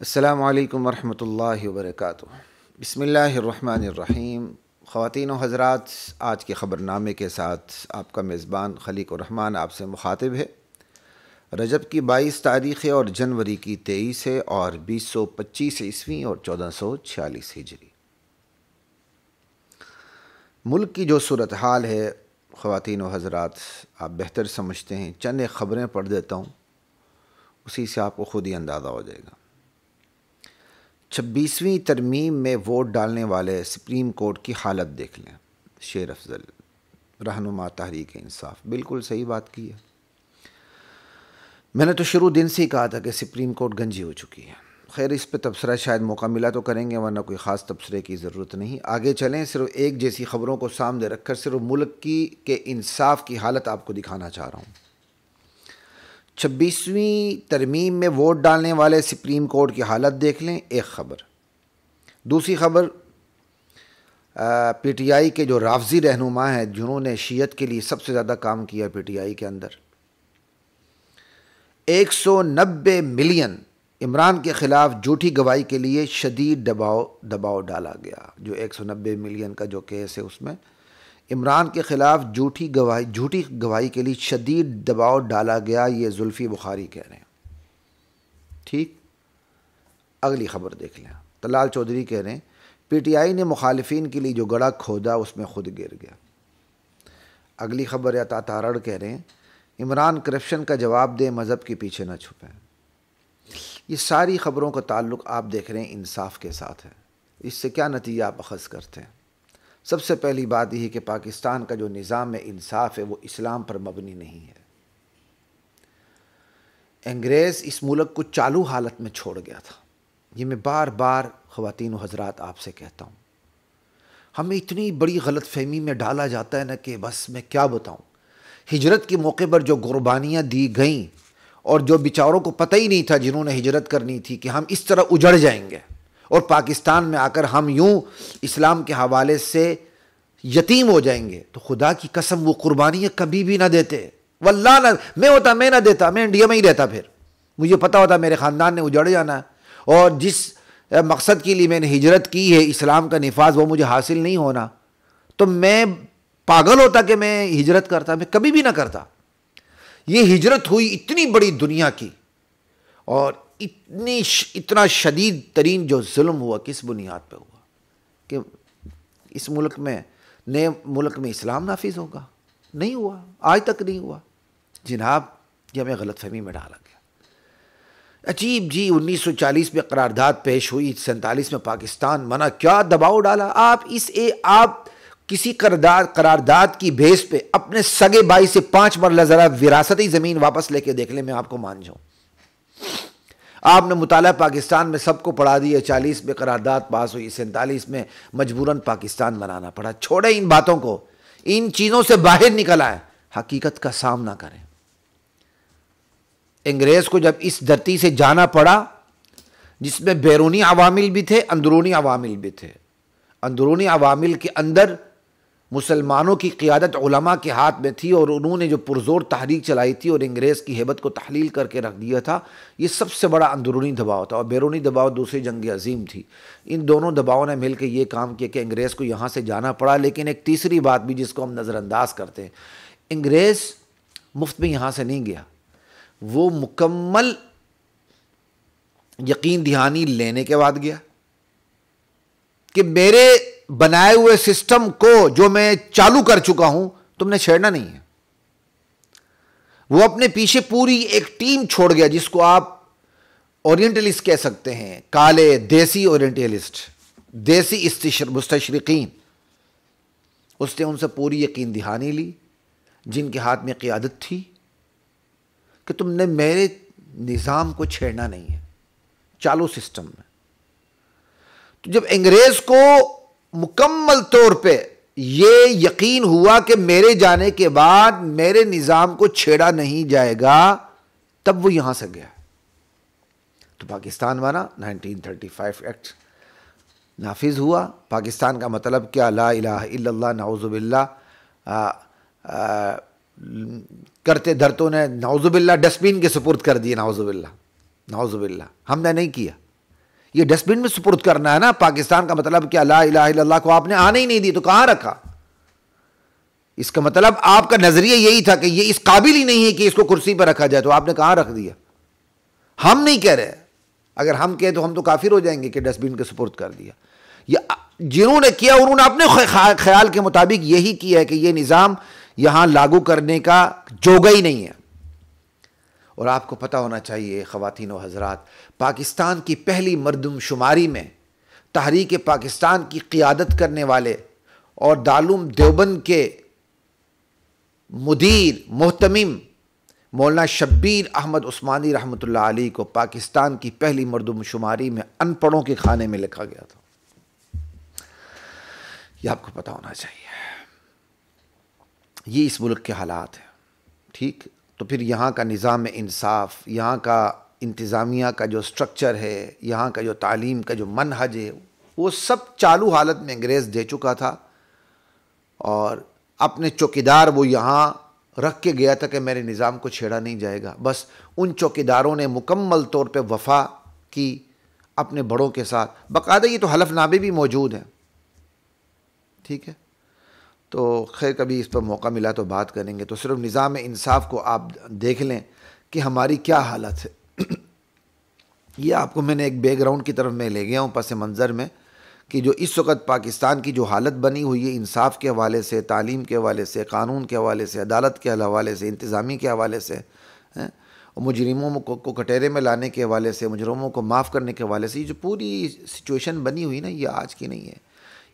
السلام علیکم ورحمۃ اللہ وبرکاتہ۔ بسم اللہ الرحمن الرحیم۔ خواتین و حضرات، آج کے خبر نامے کے ساتھ آپ کا میزبان خلیق الرحمن آپ سے مخاطب ہے۔ رجب کی 22 تاریخ ہے اور جنوری کی 23 ہے اور 2025 عیسوی اور 1446 ہجری۔ ملک کی جو صورتحال ہے خواتین و حضرات، آپ بہتر سمجھتے ہیں، چند ایک خبریں پڑھ دیتا ہوں، اسی سے آپ کو خود ہی اندازہ ہو جائے گا۔ 26ویں ترمیم میں ووٹ ڈالنے والے سپریم کورٹ کی حالت دیکھ لیں۔ شیر افضل، رہنما تحریک انصاف، بالکل صحیح بات کی ہے۔ میں نے تو شروع دن سے ہی کہا تھا کہ سپریم کورٹ گنجی ہو چکی ہے۔ خیر، اس پہ تبصرہ شاید موقع ملا تو کریں گے، ورنہ کوئی خاص تبصرے کی ضرورت نہیں۔ آگے چلیں، صرف ایک جیسی خبروں کو سامنے رکھ کر صرف ملک کے انصاف کی حالت آپ کو دکھانا چاہ رہا ہوں۔ 26ویں ترمیم میں ووٹ ڈالنے والے سپریم کورٹ کی حالت دیکھ لیں، ایک خبر۔ دوسری خبر، پی ٹی آئی کے جو رافضی رہنما ہیں جنہوں نے شیعت کے لیے سب سے زیادہ کام کیا پی ٹی آئی کے اندر، 190 ملین عمران کے خلاف جھوٹی گواہی کے لیے شدید دباؤ ڈالا گیا۔ جو 190 ملین کا جو کیس ہے اس میں عمران کے خلاف جھوٹی گواہی کے لیے شدید دباؤ ڈالا گیا، یہ زلفی بخاری کہہ رہے ہیں۔ ٹھیک، اگلی خبر دیکھ لیں۔ طلال چودھری کہہ رہے ہیں پی ٹی آئی نے مخالفین کے لیے جو گڑھا کھودا اس میں خود گر گیا۔ اگلی خبر عطا تارڑ کہہ رہے ہیں عمران کرپشن کا جواب دے، مذہب کے پیچھے نہ چھپیں۔ یہ ساری خبروں کا تعلق آپ دیکھ رہے ہیں انصاف کے ساتھ ہے۔ اس سے کیا نتیجہ آپ اخذ کرتے ہیں؟ سب سے پہلی بات یہ ہے کہ پاکستان کا جو نظام انصاف ہے وہ اسلام پر مبنی نہیں ہے۔ انگریز اس ملک کو چالو حالت میں چھوڑ گیا تھا۔ یہ میں بار بار خواتین و حضرات آپ سے کہتا ہوں، ہمیں اتنی بڑی غلط فہمی میں ڈالا جاتا ہے نا کہ بس میں کیا بتاؤں۔ ہجرت کے موقع پر جو قربانیاں دی گئیں اور جو بیچاروں کو پتہ ہی نہیں تھا جنہوں نے ہجرت کرنی تھی کہ ہم اس طرح اجڑ جائیں گے اور پاکستان میں آ کر ہم یوں اسلام کے حوالے سے یتیم ہو جائیں گے، تو خدا کی قسم وہ قربانیاں کبھی بھی نہ دیتے۔ واللہ نہ میں نہ دیتا، میں انڈیا میں ہی رہتا۔ پھر مجھے پتا ہوتا میرے خاندان نے اجڑ جانا ہے اور جس مقصد کے لیے میں نے ہجرت کی ہے، اسلام کا نفاذ، وہ مجھے حاصل نہیں ہونا، تو میں پاگل ہوتا کہ میں ہجرت کرتا، میں کبھی بھی نہ کرتا۔ یہ ہجرت ہوئی اتنی بڑی دنیا کی، اور اتنا شدید ترین جو ظلم ہوا کس بنیاد پہ ہوا کہ اس ملک میں، نئے ملک میں اسلام نافذ ہوگا؟ نہیں ہوا، آج تک نہیں ہوا جناب۔ یہ ہمیں غلط فہمی میں ڈالا گیا۔ عجیب جی، 1940 میں قرارداد پیش ہوئی، 47 میں پاکستان منع، کیا دباؤ ڈالا آپ آپ کسی قرارداد کی بیس پہ اپنے سگے بھائی سے 5 مرلہ ذرا وراثتی زمین واپس لے کے دیکھ لیں، میں آپ کو مان جاؤں۔ آپ نے مطالعہ پاکستان میں سب کو پڑھا دیا، 40 میں قرارداد پاس ہوئی، 47 میں مجبوراً پاکستان بنانا پڑا۔ چھوڑیں ان باتوں کو، ان چیزوں سے باہر نکل آئے، حقیقت کا سامنا کریں۔ انگریز کو جب اس دھرتی سے جانا پڑا، جس میں بیرونی عوامل بھی تھے، اندرونی عوامل بھی تھے، اندرونی عوامل کے اندر مسلمانوں کی قیادت علماء کے ہاتھ میں تھی اور انہوں نے جو پرزور تحریک چلائی تھی اور انگریز کی ہیبت کو تحلیل کر کے رکھ دیا تھا، یہ سب سے بڑا اندرونی دباؤ تھا۔ اور بیرونی دباؤ دوسری جنگ عظیم تھی۔ ان دونوں دباؤں نے مل کے یہ کام کیا کہ انگریز کو یہاں سے جانا پڑا۔ لیکن ایک تیسری بات بھی جس کو ہم نظر انداز کرتے ہیں، انگریز مفت میں یہاں سے نہیں گیا، وہ مکمل یقین دہانی لینے کے بعد گیا کہ میرے بنائے ہوئے سسٹم کو جو میں چالو کر چکا ہوں تم نے چھیڑنا نہیں ہے۔ وہ اپنے پیچھے پوری ایک ٹیم چھوڑ گیا جس کو آپ اورینٹلسٹ کہہ سکتے ہیں، کالے دیسی اورینٹلسٹ، دیسی مستشرقین۔ اس نے ان سے پوری یقین دہانی لی جن کے ہاتھ میں قیادت تھی کہ تم نے میرے نظام کو چھیڑنا نہیں ہے، چالو سسٹم میں۔ تو جب انگریز کو مکمل طور پہ یہ یقین ہوا کہ میرے جانے کے بعد میرے نظام کو چھیڑا نہیں جائے گا، تب وہ یہاں سے گیا۔ تو پاکستان بنا، 1935 ایکٹ نافذ ہوا۔ پاکستان کا مطلب کیا؟ لا الہ الا اللہ، نعوذ باللہ۔ کرتے دھرتوں نے نعوذ باللہ ڈسٹ بین کے سپرد کر دیے، نعوذ باللہ، نعوذ باللہ۔ ہم نے نہیں کیا، یہ ڈسٹ بن میں سپرد کرنا ہے نا. پاکستان کا مطلب کیا؟ لا الہ الا اللہ کو آپ نے آنے ہی نہیں دی تو کہاں رکھا؟ اس کا مطلب آپ کا نظریہ یہی تھا کہ یہ اس قابل ہی نہیں ہے کہ اس کو کرسی پر رکھا جائے, تو آپ نے کہاں رکھ دیا؟ ہم نہیں کہہ رہے, اگر ہم کہیں تو ہم تو کافر ہو جائیں گے کہ ڈسٹ بن کے سپرد کر دیا. یہ جنہوں نے کیا انہوں نے اپنے خیال کے مطابق یہی کیا ہے کہ یہ نظام یہاں لاگو کرنے کا جوگا ہی نہیں ہے. اور آپ کو پتہ ہونا چاہیے خواتین و حضرات, پاکستان کی پہلی مردم شماری میں تحریک پاکستان کی قیادت کرنے والے اور دارالعلوم دیوبند کے مدیر محتمم مولانا شبیر احمد عثمانی رحمۃ اللہ علیہ کو پاکستان کی پہلی مردم شماری میں ان پڑھوں کے کھانے میں لکھا گیا تھا. یہ آپ کو پتہ ہونا چاہیے. یہ اس ملک کے حالات ہیں. ٹھیک, تو پھر یہاں کا نظام انصاف, یہاں کا انتظامیہ کا جو سٹرکچر ہے, یہاں کا جو تعلیم کا جو منہج ہے, وہ سب چالو حالت میں انگریز دے چکا تھا. اور اپنے چوکیدار وہ یہاں رکھ کے گیا تھا کہ میرے نظام کو چھیڑا نہیں جائے گا. بس ان چوکیداروں نے مکمل طور پہ وفا کی اپنے بڑوں کے ساتھ. باقاعدہ یہ تو حلف نامے بھی موجود ہیں. ٹھیک ہے, تو خیر کبھی اس پر موقع ملا تو بات کریں گے. تو صرف نظام انصاف کو آپ دیکھ لیں کہ ہماری کیا حالت ہے. یہ آپ کو میں نے ایک بیک گراؤنڈ کی طرف میں لے گیا ہوں پس منظر میں, کہ جو اس وقت پاکستان کی جو حالت بنی ہوئی ہے انصاف کے حوالے سے, تعلیم کے حوالے سے, قانون کے حوالے سے, عدالت کے حوالے سے, انتظامی کے حوالے سے, مجرموں کو کٹہرے میں لانے کے حوالے سے, مجرموں کو معاف کرنے کے حوالے سے, یہ جو پوری سچویشن بنی ہوئی نا, یہ آج کی نہیں ہے.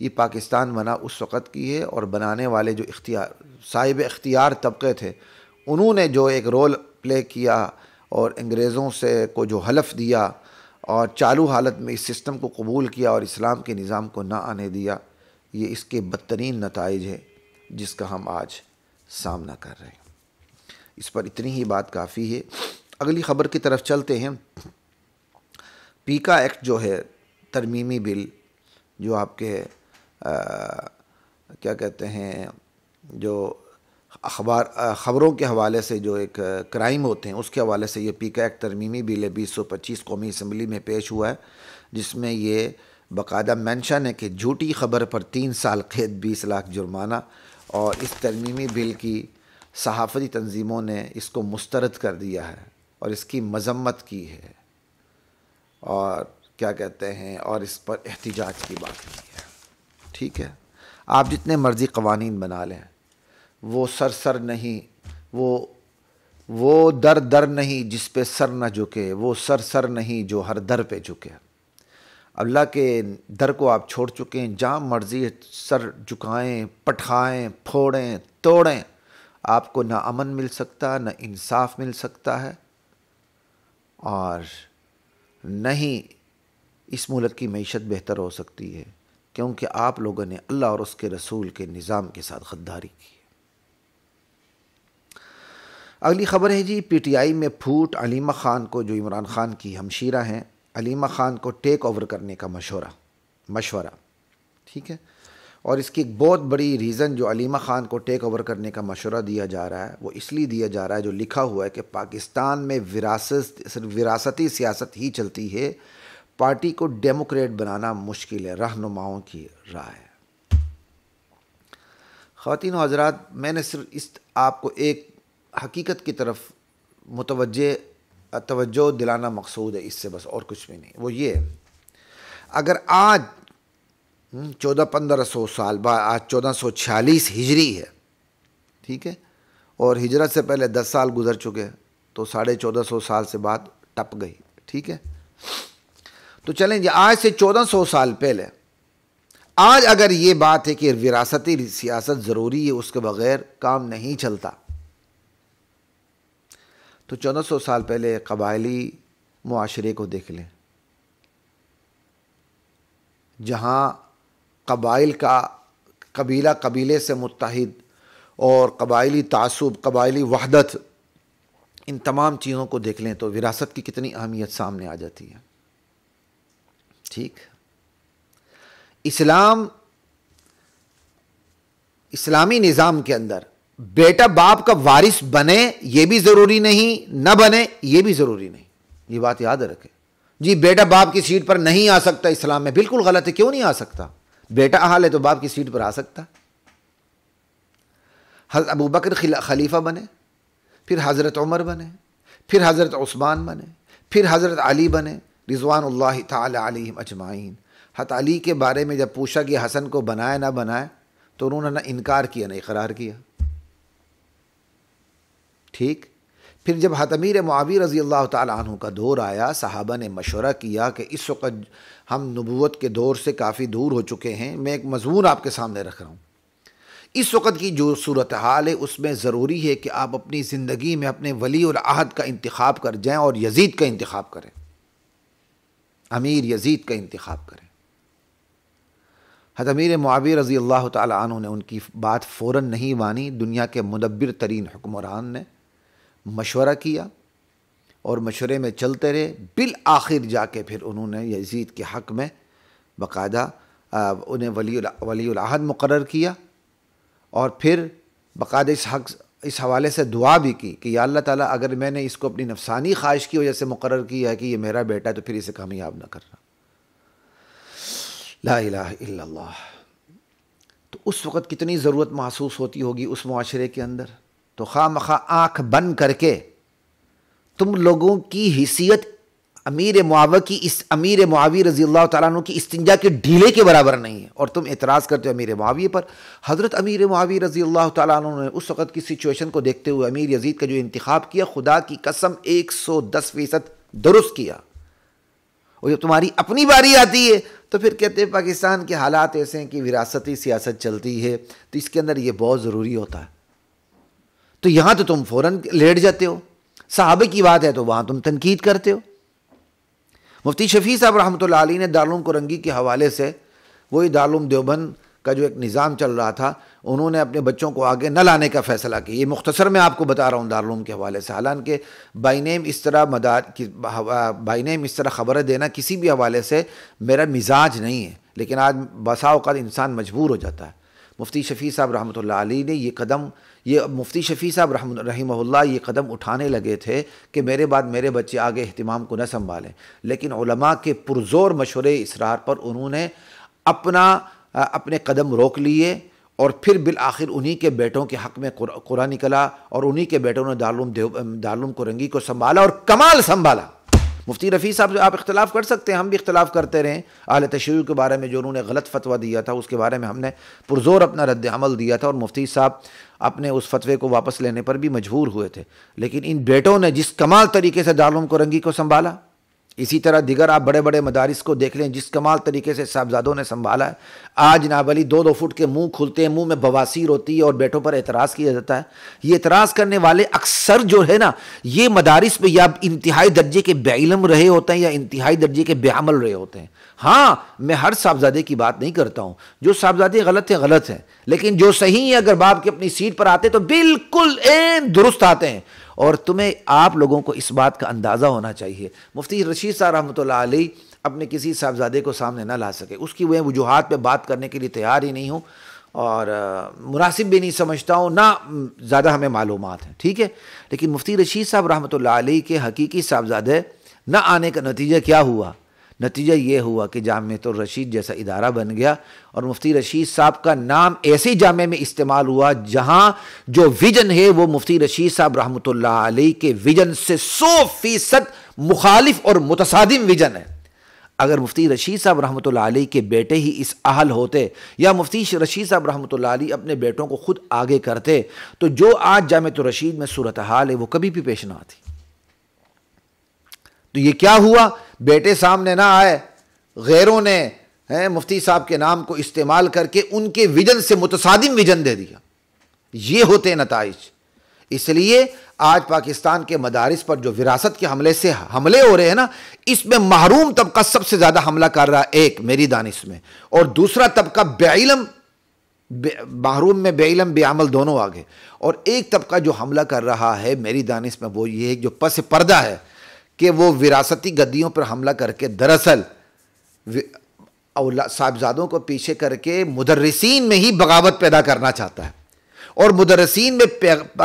یہ پاکستان بنا اس وقت کی ہے, اور بنانے والے جو صاحب اختیار طبقے تھے انہوں نے جو ایک رول پلے کیا اور انگریزوں سے کو جو حلف دیا اور چالو حالت میں اس سسٹم کو قبول کیا اور اسلام کے نظام کو نہ آنے دیا, یہ اس کے بدترین نتائج ہے جس کا ہم آج سامنا کر رہے ہیں. اس پر اتنی ہی بات کافی ہے. اگلی خبر کی طرف چلتے ہیں. پیکا ایکٹ جو ہے ترمیمی بل, جو آپ کے کیا کہتے ہیں, جو خبروں کے حوالے سے جو ایک کرائم ہوتے ہیں اس کے حوالے سے یہ پیکا ایکٹ ترمیمی بل ہے 2025 قومی اسمبلی میں پیش ہوا ہے, جس میں یہ باقاعدہ مینشن ہے کہ جھوٹی خبر پر 3 سال قید 20 لاکھ جرمانہ. اور اس ترمیمی بل کی صحافتی تنظیموں نے اس کو مسترد کر دیا ہے اور اس کی مذمت کی ہے, اور کیا کہتے ہیں, اور اس پر احتجاج کی بات کی ہے. ٹھیک ہے, آپ جتنے مرضی قوانین بنا لیں, وہ سر نہیں, وہ در نہیں جس پہ سر نہ جھکے, وہ سر نہیں جو ہر در پہ جھکے. اللہ کے در کو آپ چھوڑ چکے ہیں, جہاں مرضی سر جھکائیں, پٹخائیں, پھوڑیں, توڑیں, آپ کو نہ امن مل سکتا, نہ انصاف مل سکتا ہے, اور نہ ہی اس ملک کی معیشت بہتر ہو سکتی ہے, کیونکہ آپ لوگوں نے اللہ اور اس کے رسول کے نظام کے ساتھ غداری کی. اگلی خبر ہے جی, پی ٹی آئی میں پھوٹ. علیمہ خان کو, جو عمران خان کی ہمشیرہ ہیں, علیمہ خان کو ٹیک اوور کرنے کا مشورہ. ٹھیک ہے, اور اس کی ایک بہت بڑی ریزن جو علیمہ خان کو ٹیک اوور کرنے کا مشورہ دیا جا رہا ہے, وہ اس لیے دیا جا رہا ہے, جو لکھا ہوا ہے کہ پاکستان میں وراثتی سیاست ہی چلتی ہے, پارٹی کو ڈیموکریٹ بنانا مشکل ہے, رہنماؤں کی رائے. خواتین و حضرات, میں نے صرف آپ کو ایک حقیقت کی طرف توجہ دلانا مقصود ہے, اس سے بس اور کچھ بھی نہیں. وہ یہ, اگر آج 1400-1500 سال بعد, آج 1446 ہجری ہے, ٹھیک ہے, اور ہجرت سے پہلے 10 سال گزر چکے, تو 1450 سال سے بعد ٹپ گئی. ٹھیک ہے, تو چلیں جی, آج سے 1400 سال پہلے, آج اگر یہ بات ہے کہ وراثتی سیاست ضروری ہے, اس کے بغیر کام نہیں چلتا, تو 1400 سال پہلے قبائلی معاشرے کو دیکھ لیں, جہاں قبائل کا قبیلے سے متحد اور قبائلی تعصب, قبائلی وحدت, ان تمام چیزوں کو دیکھ لیں تو وراثت کی کتنی اہمیت سامنے آ جاتی ہے. ٹھیک, اسلامی نظام کے اندر بیٹا باپ کا وارث بنے یہ بھی ضروری نہیں, نہ بنے یہ بھی ضروری نہیں. یہ بات یاد رکھیں, جی بیٹا باپ کی سیٹ پر نہیں آ سکتا اسلام میں، بالکل غلط ہے، کیوں نہیں آ سکتا؟ بیٹا اہل ہے تو باپ کی سیٹ پر آ سکتا۔ حضرت ابو بکر خلیفہ بنے، پھر حضرت عمر بنے، پھر حضرت عثمان بنے، پھر حضرت علی بنے رضوان اللہ تعالی علیہم اجمعین۔ حضرت علی کے بارے میں جب پوچھا کہ حسن کو بنائے نہ بنائے تو انہوں نے نہ انکار کیا نہ اقرار کیا، ٹھیک۔ پھر جب حضرت امیر معاویہ رضی اللہ تعالیٰ عنہ کا دور آیا، صحابہ نے مشورہ کیا کہ اس وقت ہم نبوت کے دور سے کافی دور ہو چکے ہیں، میں ایک مضمون آپ کے سامنے رکھ رہا ہوں، اس وقت کی جو صورتحال ہے اس میں ضروری ہے کہ آپ اپنی زندگی میں اپنے ولی العہد کا انتخاب کر جائیں اور یزید کا انتخاب کریں، امیر یزید کا انتخاب کریں۔ حضرت امیر معاویہ رضی اللہ تعالیٰ عنہ نے ان کی بات فوراً نہیں مانی، دنیا کے مدبر ترین حکمران نے مشورہ کیا اور مشورے میں چلتے رہے، بالآخر جا کے پھر انہوں نے یزید کے حق میں باقاعدہ انہیں ولی العہد مقرر کیا، اور پھر باقاعدہ اس حوالے سے دعا بھی کی کہ یا اللہ تعالیٰ اگر میں نے اس کو اپنی نفسانی خواہش کی وجہ سے مقرر کیا ہے کہ یہ میرا بیٹا ہے تو پھر اسے کامیاب نہ کرنا۔ لا الہ الا اللہ۔ تو اس وقت کتنی ضرورت محسوس ہوتی ہوگی اس معاشرے کے اندر، تو خواہ مخواہ آنکھ بند کر کے تم لوگوں کی حیثیت امیر معاویہ رضی اللہ تعالیٰ عنہ کی استنجا کے ڈھیلے کے برابر نہیں ہے، اور تم اعتراض کرتے ہو امیر معاویہ پر۔ حضرت امیر معاویہ رضی اللہ تعالیٰ عنہ نے اس وقت کی سچویشن کو دیکھتے ہوئے امیر یزید کا جو انتخاب کیا، خدا کی قسم 110% درست کیا۔ اور جب تمہاری اپنی باری آتی ہے تو پھر کہتے ہیں پاکستان کے حالات ایسے ہیں کہ وراثتی سیاست چلتی ہے، تو اس کے اندر یہ بہت ضروری ہوتا ہے، تو یہاں تو تم فوراً لیٹ جاتے ہو، صحابہ کی بات ہے تو وہاں تم تنقید کرتے ہو۔ مفتی شفیع صاحب رحمۃ اللہ علیہ نے دارالعلوم کرنگی کے حوالے سے، وہی دارالعلوم دیوبند کا جو ایک نظام چل رہا تھا، انہوں نے اپنے بچوں کو آگے نہ لانے کا فیصلہ کیا۔ یہ مختصر میں آپ کو بتا رہا ہوں دارالعلوم کے حوالے سے، حالانکہ بائی نیم اس طرح خبریں دینا کسی بھی حوالے سے میرا مزاج نہیں ہے، لیکن آج بسا اوقات انسان مجبور ہو جاتا ہے۔ مفتی شفیع صاحب رحمۃ اللہ علیہ نے مفتی شفیع صاحب رحمہ اللہ یہ قدم اٹھانے لگے تھے کہ میرے بعد میرے بچے آگے اہتمام کو نہ سنبھالیں، لیکن علماء کے پرزور مشورے اصرار پر انہوں نے اپنے قدم روک لیے، اور پھر بالآخر انہی کے بیٹوں کے حق میں قرآن نکلا، اور انہی کے بیٹوں نے دارالعلوم کرنگی کو سنبھالا اور کمال سنبھالا۔ مفتی رفیع صاحب سے آپ اختلاف کر سکتے ہیں، ہم بھی اختلاف کرتے رہے، اہل تشیع کے بارے میں جو انہوں نے غلط فتویٰ دیا تھا اس کے بارے میں ہم نے پرزور اپنا رد عمل دیا تھا، اور مفتی صاحب اپنے اس فتوے کو واپس لینے پر بھی مجبور ہوئے تھے، لیکن ان بیٹوں نے جس کمال طریقے سے دارالعلوم کرنگی کو سنبھالا، اسی طرح دیگر آپ بڑے بڑے مدارس کو دیکھ لیں، جس کمال طریقے سے صاحبزادوں نے سنبھالا ہے۔ آج نابلی 2-2 فٹ کے منہ کھلتے ہیں، منہ میں بواسیر ہوتی ہے اور بیٹوں پر اعتراض کیا جاتا ہے۔ یہ اعتراض کرنے والے اکثر جو ہے نا، یہ مدارس میں یا انتہائی درجے کے بے علم رہے ہوتے ہیں یا انتہائی درجے کے بے عمل رہے ہوتے ہیں۔ ہاں میں ہر صاحبزادے کی بات نہیں کرتا ہوں، جو صاحبزادے غلط ہیں، لیکن جو صحیح ہیں اگر باپ کی اپنی سیٹ پر آتے تو بالکل درست آتے ہیں، اور تمہیں آپ لوگوں کو اس بات کا اندازہ ہونا چاہیے۔ مفتی رشید صاحب رحمۃ اللہ علیہ اپنے کسی صاحبزادے کو سامنے نہ لا سکے، اس کی وہ وجوہات پہ بات کرنے کے لیے تیار ہی نہیں ہوں، اور مناسب بھی نہیں سمجھتا ہوں، نہ زیادہ ہمیں معلومات ہیں، ٹھیک ہے۔ لیکن مفتی رشید صاحب رحمۃ اللہ علیہ کے حقیقی صاحبزادے نہ آنے کا نتیجہ کیا ہوا؟ نتیجہ یہ ہوا کہ جامعۃ الرشید جیسا ادارہ بن گیا، اور مفتی رشید صاحب کا نام ایسے جامعہ میں استعمال ہوا جہاں جو ویژن ہے وہ مفتی رشید صاحب رحمۃ اللہ علیہ کے ویژن سے 100% مخالف اور متصادم ویژن ہے۔ اگر مفتی رشید صاحب رحمۃ اللہ علیہ کے بیٹے ہی اس اہل ہوتے، یا مفتی رشید صاحب رحمۃ اللہ علیہ اپنے بیٹوں کو خود آگے کرتے، تو جو آج جامعۃ الرشید میں صورتحال ہے وہ کبھی بھی پیش نہ آتی۔ تو یہ کیا ہوا؟ بیٹے سامنے نہ آئے، غیروں نے مفتی صاحب کے نام کو استعمال کر کے ان کے ویژن سے متصادم ویژن دے دیا۔ یہ ہوتے نتائج۔ اس لیے آج پاکستان کے مدارس پر جو وراثت کے حملے ہو رہے ہیں نا، اس میں محروم طبقہ سب سے زیادہ حملہ کر رہا ہے، ایک میری دانش میں، اور دوسرا طبقہ بے علم، محروم میں بے علم بے عمل دونوں آگے، اور ایک طبقہ جو حملہ کر رہا ہے میری دانش میں وہ یہ ہے جو پس پردہ ہے کہ وہ وراثتی گدیوں پر حملہ کر کے دراصل صاحبزادوں کو پیچھے کر کے مدرسین میں ہی بغاوت پیدا کرنا چاہتا ہے، اور مدرسین میں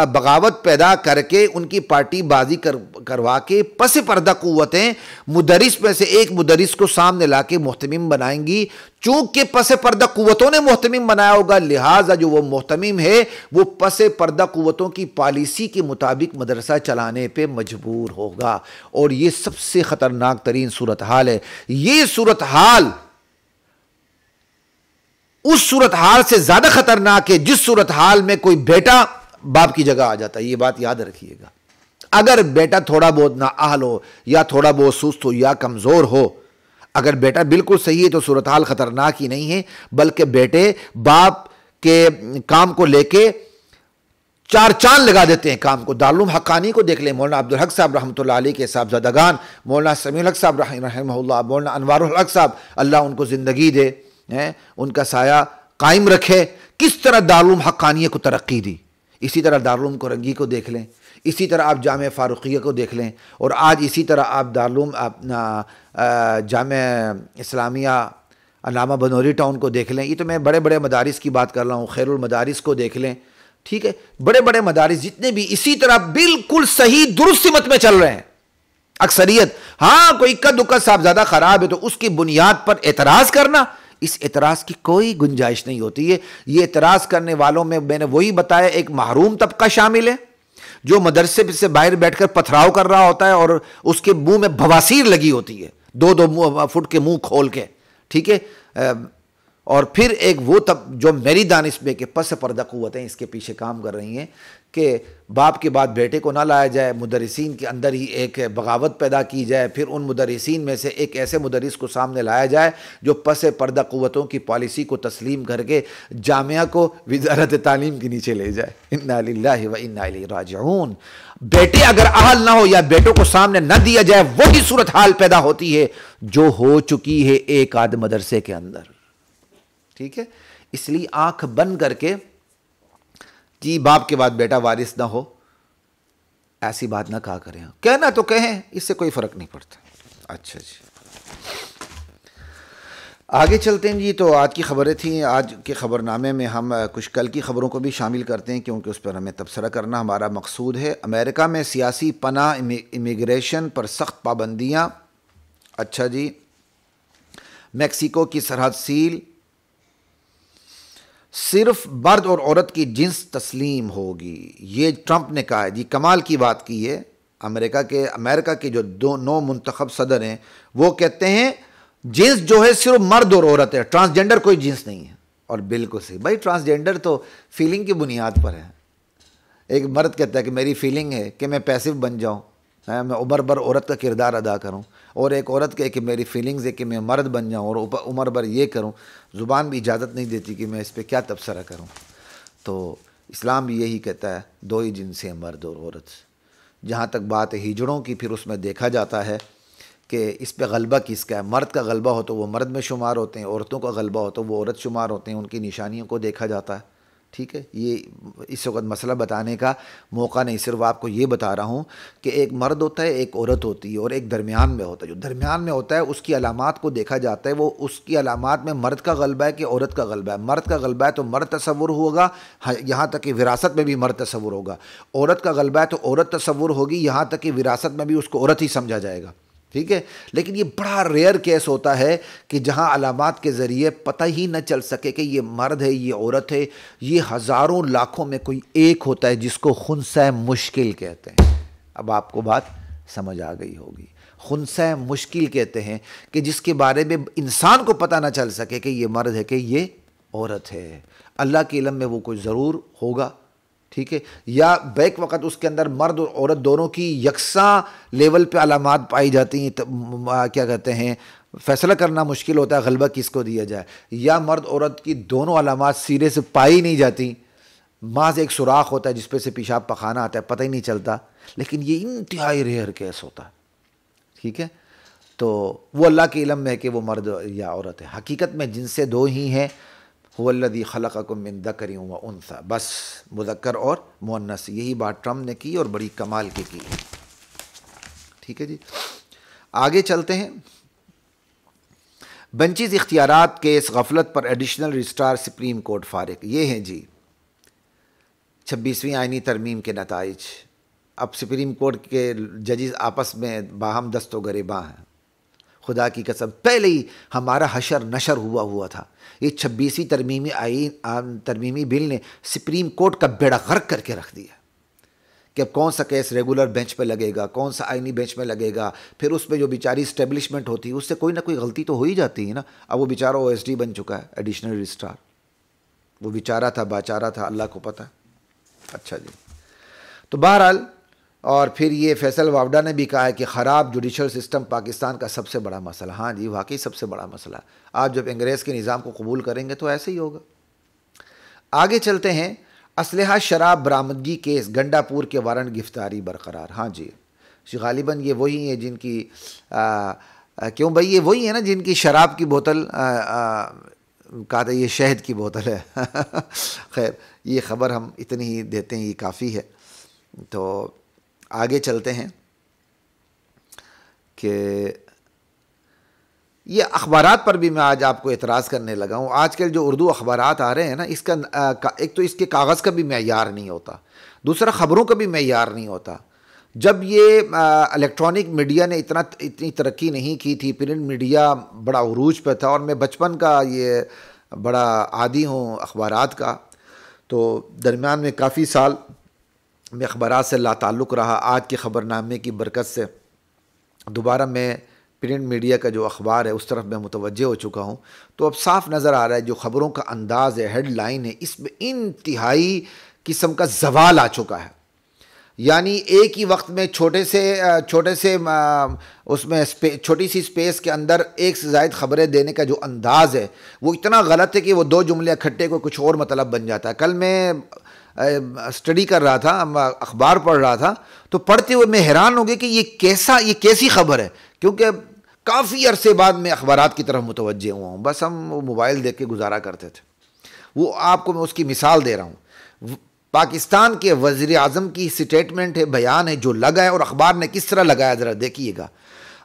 بغاوت پیدا کر کے ان کی پارٹی بازی کروا کے پس پردہ قوتیں مدرس میں سے ایک مدرس کو سامنے لا کے محتمم بنائیں گی. چونکہ پس پردہ قوتوں نے محتمم بنایا ہوگا، لہٰذا جو وہ محتمم ہے وہ پس پردہ قوتوں کی پالیسی کے مطابق مدرسہ چلانے پہ مجبور ہوگا. اور یہ سب سے خطرناک ترین صورتحال ہے. یہ صورتحال اس صورتحال سے زیادہ خطرناک ہے جس صورتحال میں کوئی بیٹا باپ کی جگہ آ جاتا ہے. یہ بات یاد رکھیے گا. اگر بیٹا تھوڑا بہت نااہل ہو یا تھوڑا بہت سست ہو یا کمزور ہو، اگر بیٹا بالکل صحیح ہے تو صورتحال خطرناک ہی نہیں ہے، بلکہ بیٹے باپ کے کام کو لے کے چار چاند لگا دیتے ہیں کام کو. دارالعلوم حقانی کو دیکھ لیں، مولانا عبدالحق صاحب رحمۃ اللہ علیہ کے صاحبزادگان، مولانا سمیع الحق صاحب رحمہ اللہ، مولانا انوار الحق صاحب اللہ ان کو زندگی دے، ان کا سایہ قائم رکھے، کس طرح دارالعلوم حقانیہ کو ترقی دی. اسی طرح دارالعلوم کورنگی کو دیکھ لیں، اسی طرح آپ جامعہ فاروقیہ کو دیکھ لیں، اور آج اسی طرح آپ دارالعلوم جامعہ اسلامیہ علامہ بنوری ٹاؤن کو دیکھ لیں. یہ تو میں بڑے بڑے مدارس کی بات کر رہا ہوں. خیر المدارس کو دیکھ لیں، ٹھیک ہے. بڑے بڑے مدارس جتنے بھی اسی طرح بالکل صحیح درست سمت میں چل رہے ہیں اکثریت. ہاں کوئی اکا دکا صاحبزادہ خراب ہے تو اس کی بنیاد پر اعتراض کرنا، اس اعتراض کی کوئی گنجائش نہیں ہوتی ہے. یہ اعتراض کرنے والوں میں نے وہی بتایا، ایک محروم طبقہ شامل ہے جو مدرسے سے باہر بیٹھ کر پتھراؤ کر رہا ہوتا ہے اور اس کے منہ میں بواسیر لگی ہوتی ہے، 2 فٹ کے منہ کھول کے، ٹھیک ہے. اور پھر ایک وہ جو میری دانش میں کہ پس پردہ قوتیں اس کے پیچھے کام کر رہی ہیں کہ باپ کے بعد بیٹے کو نہ لایا جائے، مدرسین کے اندر ہی ایک بغاوت پیدا کی جائے، پھر ان مدرسین میں سے ایک ایسے مدرس کو سامنے لایا جائے جو پس پردہ قوتوں کی پالیسی کو تسلیم کر کے جامعہ کو وزارت تعلیم کے نیچے لے جائے. انا للہ و انا الیہ راجعون. بیٹے اگر اہل نہ ہو یا بیٹوں کو سامنے نہ دیا جائے، وہی صورتحال پیدا ہوتی ہے جو ہو چکی ہے ایک آدھ مدرسے کے اندر، ٹھیک ہے. اس لیے آنکھ بند کر کے جی باپ کے بعد بیٹا وارث نہ ہو، ایسی بات نہ کہا کریں. کہنا تو کہیں، اس سے کوئی فرق نہیں پڑتا. اچھا جی، آگے چلتے ہیں جی. تو آج کی خبریں تھیں. آج کے خبر نامے میں ہم کچھ کل کی خبروں کو بھی شامل کرتے ہیں کیونکہ اس پر ہمیں تبصرہ کرنا ہمارا مقصود ہے. امریکہ میں سیاسی پناہ امیگریشن پر سخت پابندیاں. اچھا جی، میکسیکو کی سرحد سیل، صرف مرد اور عورت کی جنس تسلیم ہوگی، یہ ٹرمپ نے کہا ہے جی. کمال کی بات کی ہے. امریکہ کے جو 9 منتخب صدر ہیں وہ کہتے ہیں جنس جو ہے صرف مرد اور عورت ہے، ٹرانسجینڈر کوئی جنس نہیں ہے. اور بالکل صحیح بھائی، ٹرانسجینڈر تو فیلنگ کی بنیاد پر ہے. ایک مرد کہتا ہے کہ میری فیلنگ ہے کہ میں پیسو بن جاؤں، میں عمر بھر عورت کا کردار ادا کروں، اور ایک عورت کہے کہ میری فیلنگز ہے کہ میں مرد بن جاؤں اور عمر بھر یہ کروں. زبان بھی اجازت نہیں دیتی کہ میں اس پہ کیا تبصرہ کروں. تو اسلام بھی یہی کہتا ہے 2 ہی جنس ہیں، مرد اور عورت. جہاں تک بات ہے ہجڑوں کی، پھر اس میں دیکھا جاتا ہے کہ اس پہ غلبہ کس کا ہے. مرد کا غلبہ ہو تو وہ مرد میں شمار ہوتے ہیں، عورتوں کا غلبہ ہو تو وہ عورت شمار ہوتے ہیں. ان کی نشانیوں کو دیکھا جاتا ہے، ٹھیک ہے. یہ اس وقت مسئلہ بتانے کا موقع نہیں، صرف آپ کو یہ بتا رہا ہوں کہ ایک مرد ہوتا ہے، ایک عورت ہوتی ہے، اور ایک درمیان میں ہوتا ہے. جو درمیان میں ہوتا ہے اس کی علامات کو دیکھا جاتا ہے، وہ اس کی علامات میں مرد کا غلبہ ہے کہ عورت کا غلبہ ہے. مرد کا غلبہ ہے تو مرد تصور ہوگا، یہاں تک کہ وراثت میں بھی مرد تصور ہوگا. عورت کا غلبہ ہے تو عورت تصور ہوگی، یہاں تک کہ وراثت میں بھی اس کو عورت ہی سمجھا جائے گا، ٹھیک ہے. لیکن یہ بڑا ریئر کیس ہوتا ہے کہ جہاں علامات کے ذریعے پتہ ہی نہ چل سکے کہ یہ مرد ہے یہ عورت ہے. یہ ہزاروں لاکھوں میں کوئی ایک ہوتا ہے جس کو خنثی مشکل کہتے ہیں. اب آپ کو بات سمجھ آ گئی ہوگی. خنثی مشکل کہتے ہیں کہ جس کے بارے میں انسان کو پتہ نہ چل سکے کہ یہ مرد ہے کہ یہ عورت ہے. اللہ کے علم میں وہ کوئی ضرور ہوگا، ٹھیک ہے. یا بیک وقت اس کے اندر مرد اور عورت دونوں کی یکساں لیول پہ علامات پائی جاتی ہیں، کیا کہتے ہیں، فیصلہ کرنا مشکل ہوتا ہے غلبہ کس کو دیا جائے. یا مرد عورت کی دونوں علامات سرے سے پائی نہیں جاتی، محض ایک سوراخ ہوتا ہے جس پہ سے پیشاب پخانہ آتا ہے، پتہ ہی نہیں چلتا. لیکن یہ انتہائی ریئر کیس ہوتا ہے، ٹھیک ہے. تو وہ اللہ کے علم میں ہے کہ وہ مرد یا عورت ہے. حقیقت میں جن سے 2 ہی ہیں، هو الذی خلقکم من ذکر و انثی، بس مذکر اور مؤنث. یہی بات ٹرمپ نے کی اور بڑی کمال کی، ٹھیک ہے جی. آگے چلتے ہیں. بنچیز اختیارات کیس غفلت پر ایڈیشنل رجسٹرار سپریم کورٹ فارغ. یہ ہیں جی 26ویں آئینی ترمیم کے نتائج، اب سپریم کورٹ کے ججز آپس میں باہم دست و گریباں ہیں. خدا کی قسم پہلے ہی ہمارا حشر نشر ہوا تھا. یہ 26ویں ترمیمی بل نے سپریم کورٹ کا بیڑا غرق کر کے رکھ دیا کہ اب کون سا کیس ریگولر بینچ پہ لگے گا، کون سا آئینی بینچ میں لگے گا. پھر اس پہ جو بیچاری اسٹیبلشمنٹ ہوتی ہے اس سے کوئی نہ کوئی غلطی تو ہو ہی جاتی ہے نا. اب وہ بیچارہ OSD بن چکا ہے، ایڈیشنل رجسٹرار. وہ بیچارہ تھا، باچارہ تھا، اللہ کو پتہ. اچھا جی، تو بہرحال اور پھر یہ فیصل وابڈا نے بھی کہا ہے کہ خراب جوڈیشل سسٹم پاکستان کا سب سے بڑا مسئلہ. ہاں جی، واقعی سب سے بڑا مسئلہ. آپ جب انگریز کے نظام کو قبول کریں گے تو ایسے ہی ہوگا. آگے چلتے ہیں. اسلحہ شراب برآمدگی کیس گنڈا پور کے وارنٹ گرفتاری برقرار. ہاں جی، غالباً یہ وہی ہیں جن کی کیوں بھائی، یہ وہی ہے نا جن کی شراب کی بوتل کہا تھا یہ شہد کی بوتل ہے. خیر، یہ خبر ہم اتنی ہی دیتے ہیں، یہ کافی ہے. تو آگے چلتے ہیں کہ یہ اخبارات پر بھی میں آج آپ کو اعتراض کرنے لگا ہوں. آج کل جو اردو اخبارات آ رہے ہیں نا، اس کا ایک تو اس کے کاغذ کا بھی معیار نہیں ہوتا، دوسرا خبروں کا بھی معیار نہیں ہوتا. جب یہ الیکٹرانک میڈیا نے اتنی ترقی نہیں کی تھی، پرنٹ میڈیا بڑا عروج پہ تھا، اور میں بچپن کا یہ بڑا عادی ہوں اخبارات کا، تو درمیان میں کافی سال میں اخبارات سے لا تعلق رہا. آج کے خبر نامے کی برکت سے دوبارہ میں پرنٹ میڈیا کا جو اخبار ہے اس طرف میں متوجہ ہو چکا ہوں. تو اب صاف نظر آ رہا ہے جو خبروں کا انداز ہے، ہیڈ لائن ہے، اس میں انتہائی قسم کا زوال آ چکا ہے. یعنی ایک ہی وقت میں چھوٹے سے اس میں چھوٹی سی سپیس کے اندر ایک سے زائد خبریں دینے کا جو انداز ہے وہ اتنا غلط ہے کہ وہ دو جملے اکٹھے کو کچھ اور مطلب بن جاتا ہے. کل میں اسٹڈی کر رہا تھا، اخبار پڑھ رہا تھا، تو پڑھتے ہوئے میں حیران ہو گیا کہ یہ کیسی خبر ہے، کیونکہ کافی عرصے بعد میں اخبارات کی طرف متوجہ ہوا ہوں. بس ہم موبائل دیکھ کے گزارا کرتے تھے. وہ آپ کو میں اس کی مثال دے رہا ہوں. پاکستان کے وزیر اعظم کی سٹیٹمنٹ ہے، بیان ہے جو لگا ہے، اور اخبار نے کس طرح لگایا ذرا دیکھیے گا.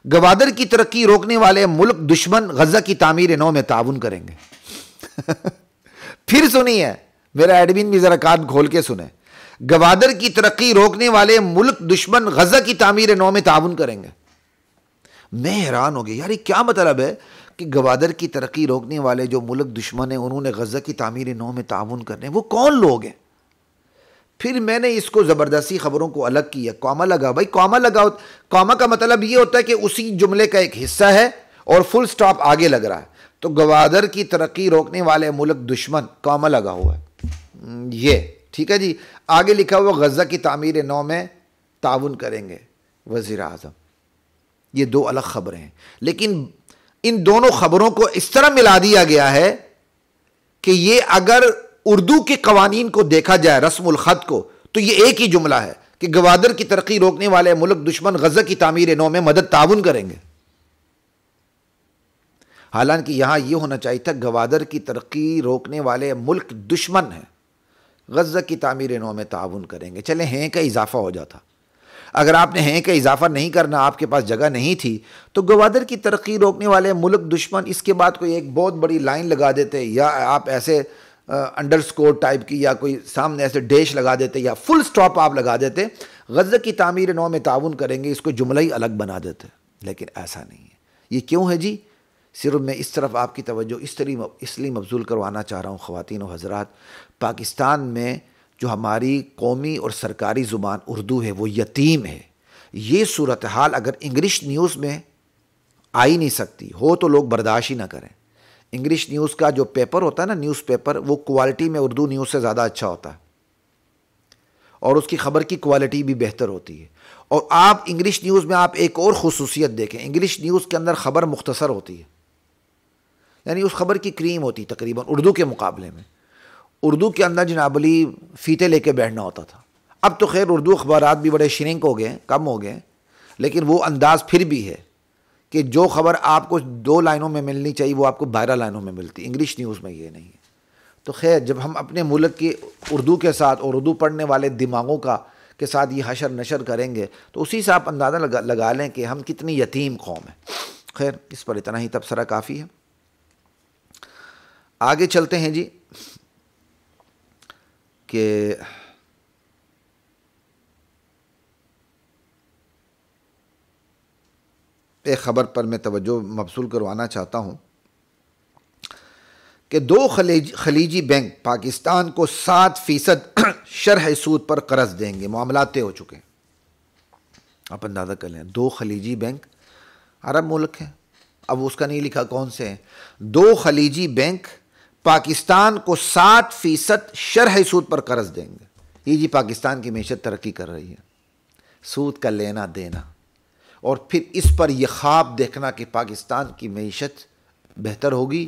گوادر کی ترقی روکنے والے ملک دشمن غزہ کی تعمیر نو میں تعاون کریں گے. پھر سنیے، میرا ایڈمن بھی ذرا کان کھول کے سنیں. گوادر کی ترقی روکنے والے ملک دشمن غزہ کی تعمیر نو میں تعاون کریں گے. میں حیران ہو گیا، یار یہ کیا مطلب ہے کہ گوادر کی ترقی روکنے والے جو ملک دشمن ہیں انہوں نے غزہ کی تعمیر نو میں تعاون کرنے، وہ کون لوگ ہیں؟ پھر میں نے اس کو زبردستی خبروں کو الگ کیا، کاما لگا. بھائی کاما لگاؤ، کاما کا مطلب یہ ہوتا ہے کہ اسی جملے کا ایک حصہ ہے اور فل سٹاپ آگے لگ رہا ہے. تو گوادر کی ترقی روکنے والے ملک دشمن، کاما لگا ہوا ہے، یہ ٹھیک ہے جی. آگے لکھا ہوا غزہ کی تعمیر نو میں تعاون کریں گے وزیر اعظم. یہ دو الگ خبریں ہیں، لیکن ان دونوں خبروں کو اس طرح ملا دیا گیا ہے کہ یہ اگر اردو کے قوانین کو دیکھا جائے، رسم الخط کو، تو یہ ایک ہی جملہ ہے کہ گوادر کی ترقی روکنے والے ملک دشمن غزہ کی تعمیر نو میں مدد تعاون کریں گے. حالانکہ یہاں یہ ہونا چاہیے تھا گوادر کی ترقی روکنے والے ملک دشمن ہیں، غزہ کی تعمیر نو میں تعاون کریں گے. چلے ہیں کا اضافہ ہو جاتا. اگر آپ نے ہیں کا اضافہ نہیں کرنا، آپ کے پاس جگہ نہیں تھی، تو گوادر کی ترقی روکنے والے ملک دشمن، اس کے بعد کوئی ایک بہت بڑی لائن لگا دیتے، یا آپ ایسے انڈر سکور ٹائپ کی، یا کوئی سامنے ایسے ڈیش لگا دیتے، یا فل سٹاپ آپ لگا دیتے، غزہ کی تعمیر نو میں تعاون کریں گے، اس کو جملہ ہی الگ بنا دیتے. لیکن ایسا نہیں ہے. یہ کیوں ہے جی؟ صرف میں اس طرف آپ کی توجہ اس لیے مبذول کروانا چاہ رہا ہوں خواتین و حضرات. پاکستان میں جو ہماری قومی اور سرکاری زبان اردو ہے وہ یتیم ہے. یہ صورتحال اگر انگلش نیوز میں آ ہی نہیں سکتی ہو تو لوگ برداشت ہی نہ کریں. انگلش نیوز کا جو پیپر ہوتا ہے نا، نیوز پیپر، وہ کوالٹی میں اردو نیوز سے زیادہ اچھا ہوتا ہے، اور اس کی خبر کی کوالٹی بھی بہتر ہوتی ہے. اور آپ انگلش نیوز میں آپ ایک اور خصوصیت دیکھیں، انگلش نیوز کے اندر خبر مختصر ہوتی ہے، یعنی اس خبر کی کریم ہوتی تقریباً اردو کے مقابلے میں. اردو کے اندر جناب علی فیتے لے کے بیٹھنا ہوتا تھا. اب تو خیر اردو اخبارات بھی بڑے شرنک ہو گئے، کم ہو گئے، لیکن وہ انداز پھر بھی ہے کہ جو خبر آپ کو 2 لائنوں میں ملنی چاہیے وہ آپ کو 12 لائنوں میں ملتی. انگلش نیوز میں یہ نہیں ہے. تو خیر جب ہم اپنے ملک کی اردو کے ساتھ اور اردو پڑھنے والے دماغوں کے ساتھ یہ حشر نشر کریں گے تو اسی سے آپ اندازہ لگا لیں کہ ہم کتنی یتیم قوم ہیں. خیر اس پر اتنا ہی تبصرہ کافی ہے. آگے چلتے ہیں جی کہ ایک خبر پر میں توجہ مبذول کروانا چاہتا ہوں کہ 2 خلیجی بینک پاکستان کو 7% شرح سود پر قرض دیں گے، معاملات طے ہو چکے ہیں۔ آپ اندازہ کر لیں، 2 خلیجی بینک، عرب ملک ہیں، اب اس کا نہیں لکھا کون سے ہیں، 2 خلیجی بینک پاکستان کو 7% شرح سود پر قرض دیں گے۔ یہ جی پاکستان کی معیشت ترقی کر رہی ہے، سود کا لینا دینا، اور پھر اس پر یہ خواب دیکھنا کہ پاکستان کی معیشت بہتر ہوگی۔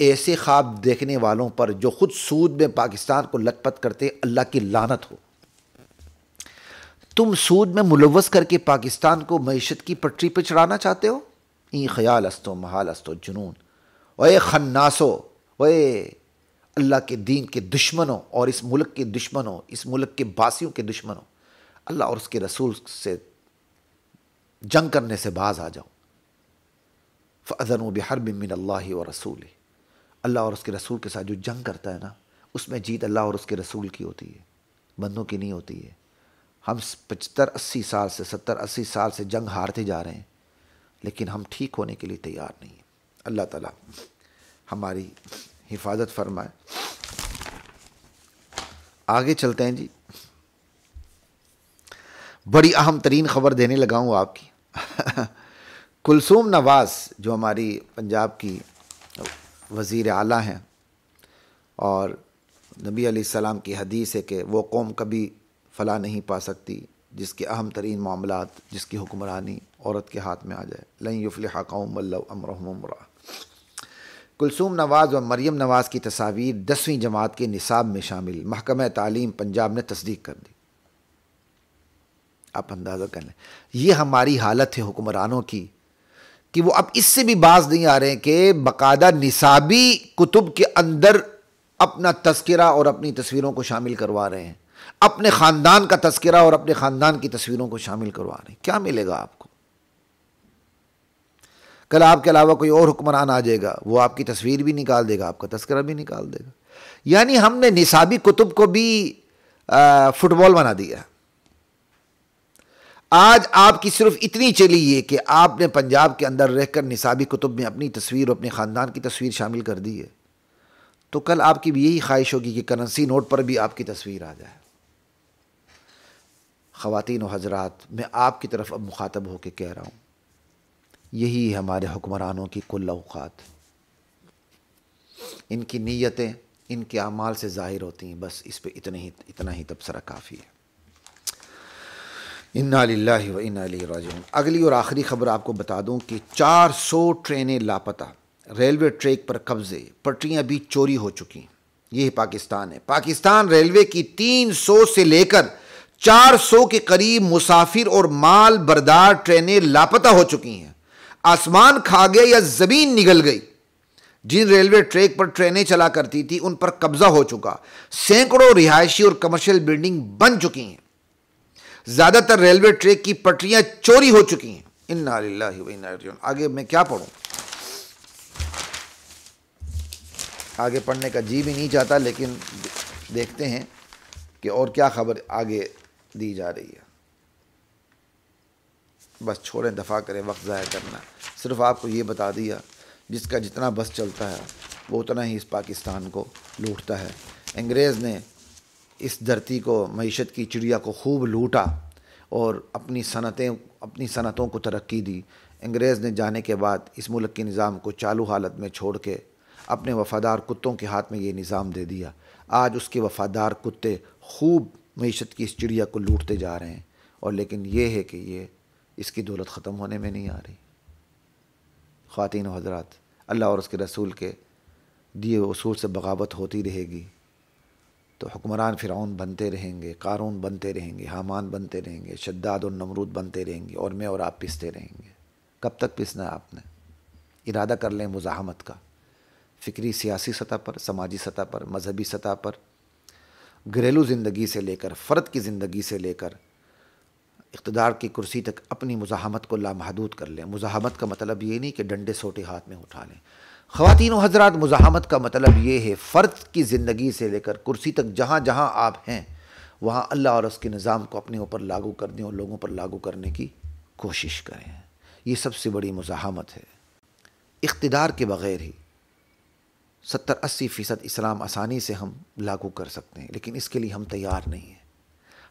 ایسے خواب دیکھنے والوں پر جو خود سود میں پاکستان کو لت پت کرتے، اللہ کی لعنت ہو۔ تم سود میں ملوث کر کے پاکستان کو معیشت کی پٹری پہ چڑھانا چاہتے ہو؟ این خیال استو محال استو جنون۔ اوے خناسو، اوے اللہ کے دین کے دشمنوں اور اس ملک کے دشمنوں، اس ملک کے باسیوں کے دشمنوں، اللہ اور اس کے رسول سے جنگ کرنے سے باز آ جاؤ۔ فَأَذَنُوا بِحَرْبٍ مِّنَ اللَّهِ وَرَسُولِهِ، اللہ اور اس کے رسول کے ساتھ جو جنگ کرتا ہے نا، اس میں جیت اللہ اور اس کے رسول کی ہوتی ہے، بندوں کی نہیں ہوتی ہے۔ ہم 75-80 سال سے 70-80 سال سے جنگ ہارتے جا رہے ہیں، لیکن ہم ٹھیک ہونے کے لیے تیار نہیں ہیں۔ اللہ تعالیٰ ہماری حفاظت فرمائے۔ آگے چلتے ہیں جی، بڑی اہم ترین خبر دینے لگا ہوں آپ کی۔ کلثوم نواز جو ہماری پنجاب کی وزیر اعلیٰ ہیں، اور نبی علیہ السلام کی حدیث ہے کہ وہ قوم کبھی فلاح نہیں پا سکتی جس کے اہم ترین معاملات، جس کی حکمرانی عورت کے ہاتھ میں آ جائے، لن یفلح قوم ولو امرهم امرأة۔ کلثوم نواز اور مریم نواز کی تصاویر 10ویں جماعت کے نصاب میں شامل، محکمہ تعلیم پنجاب نے تصدیق کر دی۔ آپ اندازہ کر لیں، یہ ہماری حالت ہے حکمرانوں کی کہ وہ اب اس سے بھی باز نہیں آ رہے ہیں کہ باقاعدہ نصابی کتب کے اندر اپنا تذکرہ اور اپنی تصویروں کو شامل کروا رہے ہیں، اپنے خاندان کا تذکرہ اور اپنے خاندان کی تصویروں کو شامل کروا رہے ہیں۔ کیا ملے گا آپ کو؟ کل آپ کے علاوہ کوئی اور حکمران آ جائے گا، وہ آپ کی تصویر بھی نکال دے گا، آپ کا تذکرہ بھی نکال دے گا۔ یعنی ہم نے نصابی کتب کو بھی فٹ بال بنا دیا۔ آج آپ کی صرف اتنی چلی یہ کہ آپ نے پنجاب کے اندر رہ کر نصابی کتب میں اپنی تصویر اور اپنے خاندان کی تصویر شامل کر دی ہے، تو کل آپ کی بھی یہی خواہش ہوگی کہ کرنسی نوٹ پر بھی آپ کی تصویر آ جائے۔ خواتین و حضرات، میں آپ کی طرف اب مخاطب ہو کے کہہ رہا ہوں، یہی ہے ہمارے حکمرانوں کی کل اوقات۔ ان کی نیتیں ان کے اعمال سے ظاہر ہوتی ہیں، بس اس پہ اتنا ہی تبصرہ کافی ہے۔ انا للہ و انا الیہ راجعون۔ اگلی اور آخری خبر آپ کو بتا دوں کہ 400 ٹرینیں لاپتہ، ریلوے ٹریک پر قبضے، پٹریاں بھی چوری ہو چکی۔ یہ پاکستان ہے۔ پاکستان ریلوے کی 300 سے لے کر 400 کے قریب مسافر اور مال بردار ٹرینیں لاپتہ ہو چکی ہیں۔ آسمان کھا گئے یا زمین نگل گئی۔ جن ریلوے ٹریک پر ٹرینیں چلا کرتی تھی ان پر قبضہ ہو چکا، سینکڑوں رہائشی اور کمرشل بلڈنگ بن چکی ہیں، زیادہ تر ریلوے ٹریک کی پٹریاں چوری ہو چکی ہیں۔ انا للہ و انا الیہ راجعون۔ آگے میں کیا پڑھوں، آگے پڑھنے کا جی بھی نہیں چاہتا، لیکن دیکھتے ہیں کہ اور کیا خبر آگے دی جا رہی ہے۔ بس چھوڑیں، دفاع کریں، وقت ضائع کرنا۔ صرف آپ کو یہ بتا دیا، جس کا جتنا بس چلتا ہے وہ اتنا ہی اس پاکستان کو لوٹتا ہے۔ انگریز نے اس دھرتی کو، معیشت کی چڑیا کو خوب لوٹا اور اپنی صنعتوں کو ترقی دی۔ انگریز نے جانے کے بعد اس ملک کے نظام کو چالو حالت میں چھوڑ کے اپنے وفادار کتوں کے ہاتھ میں یہ نظام دے دیا۔ آج اس کے وفادار کتے خوب معیشت کی اس چڑیا کو لوٹتے جا رہے ہیں، اور لیکن یہ ہے کہ یہ اس کی دولت ختم ہونے میں نہیں آ رہی۔ خواتین و حضرات، اللہ اور اس کے رسول کے دیے اصول سے بغاوت ہوتی رہے گی تو حکمران فرعون بنتے رہیں گے، قارون بنتے رہیں گے، حامان بنتے رہیں گے، شداد اور نمرود بنتے رہیں گے، اور میں اور آپ پستے رہیں گے۔ کب تک پسنا ہے آپ نے؟ ارادہ کر لیں مزاحمت کا، فکری سیاسی سطح پر، سماجی سطح پر، مذہبی سطح پر، گھریلو زندگی سے لے کر فرد کی زندگی سے لے کر اقتدار کی کرسی تک اپنی مزاحمت کو لامحدود کر لیں۔ مزاحمت کا مطلب یہ نہیں کہ ڈنڈے سوٹے ہاتھ میں اٹھا لیں۔ خواتین و حضرات، مزاحمت کا مطلب یہ ہے فرد کی زندگی سے لے کر کرسی تک جہاں جہاں آپ ہیں وہاں اللہ اور اس کے نظام کو اپنے اوپر لاگو کر دیں اور لوگوں پر لاگو کرنے کی کوشش کریں۔ یہ سب سے بڑی مزاحمت ہے۔ اقتدار کے بغیر ہی 70-80% اسلام آسانی سے ہم لاگو کر سکتے ہیں، لیکن اس کے لیے ہم تیار نہیں ہیں۔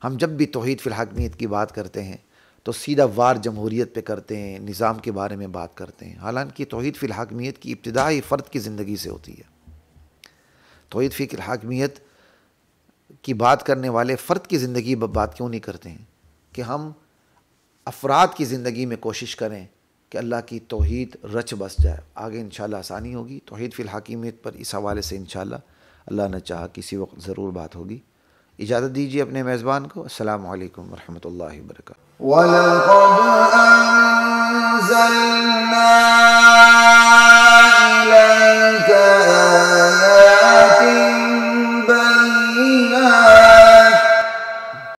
ہم جب بھی توحید فی الحاکمیت کی بات کرتے ہیں تو سیدھا وار جمہوریت پہ کرتے ہیں، نظام کے بارے میں بات کرتے ہیں، حالانکہ توحید فی الحاکمیت کی ابتدا ہی فرد کی زندگی سے ہوتی ہے۔ توحید فی الحاکمیت کی بات کرنے والے فرد کی زندگی بات کیوں نہیں کرتے ہیں کہ ہم افراد کی زندگی میں کوشش کریں کہ اللہ کی توحید رچ بس جائے۔ آگے انشاءاللہ آسانی ہوگی توحید فی الحاکمیت پر، اس حوالے سے انشاءاللہ اللہ نے چاہا کسی وقت ضرور بات ہوگی۔ اجازت دیجیے اپنے میزبان کو۔ السلام علیکم ورحمۃ اللہ وبرکاتہ۔ وَلَقَدْ أَنزَلْنَا